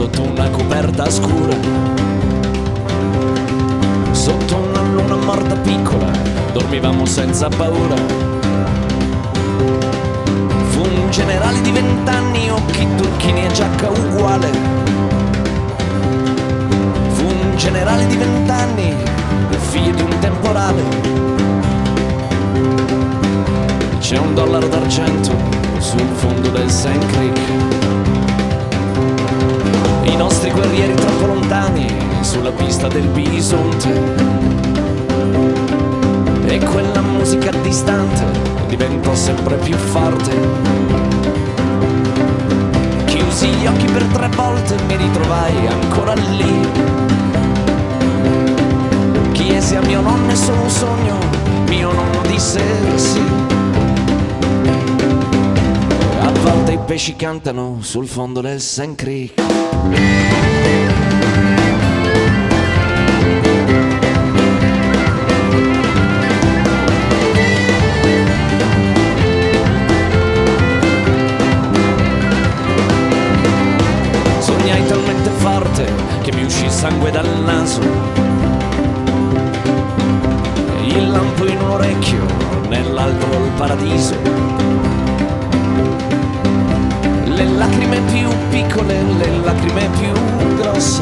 sotto una coperta scura, sotto una luna morta piccola, dormivamo senza paura. Fu un generale di 20 anni, occhi turchini e giacca uguale. Fu un generale di 20 anni, figlio di un temporale. C'è un dollaro d'argento sul fondo del Sand Creek. I nostri guerrieri troppo lontani sulla pista del bisonte. E quella musica distante diventò sempre più forte. Chiusi gli occhi per 3 volte e mi ritrovai ancora lì. Chiesi a mio nonno è solo un sogno, mio nonno disse sì. A volte i pesci cantano sul fondo del Sand Creek. Sognai talmente forte che mi uscì sangue dal naso. Il lampo in un orecchio, nell'altro il paradiso. Le lacrime più piccole, le lacrime più grosse.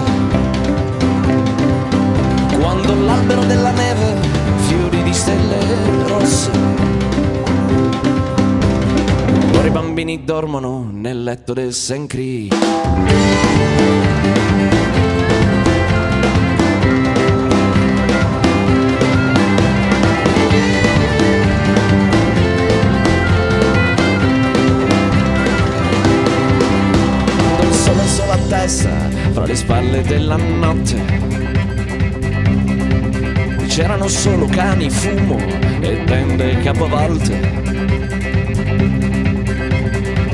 Quando l'albero della neve, fiori di stelle rosse. Ora i bambini dormono nel letto del Sand Creek. Fra le spalle della notte c'erano solo cani, fumo e tende capovolte.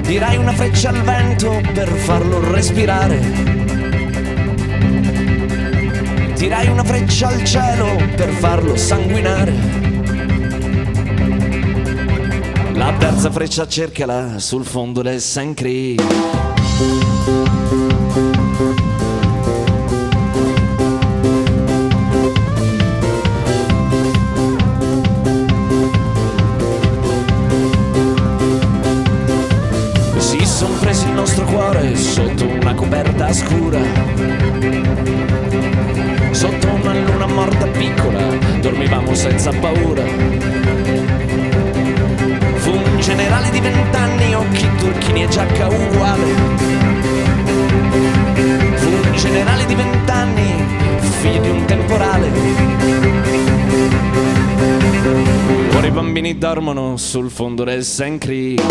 Tirai una freccia al vento per farlo respirare. Tirai una freccia al cielo per farlo sanguinare. La terza freccia cercala sul fondo del Sand Creek. Si son presi il nostro cuore sotto una coperta scura, sotto una luna morta piccola, dormivamo senza paura. Fu un generale di 20 anni, occhi turchini e giacca uguale. Fu un generale di 20 anni, figlio di un temporale. Ora i bambini dormono sul fondo del Sand Creek.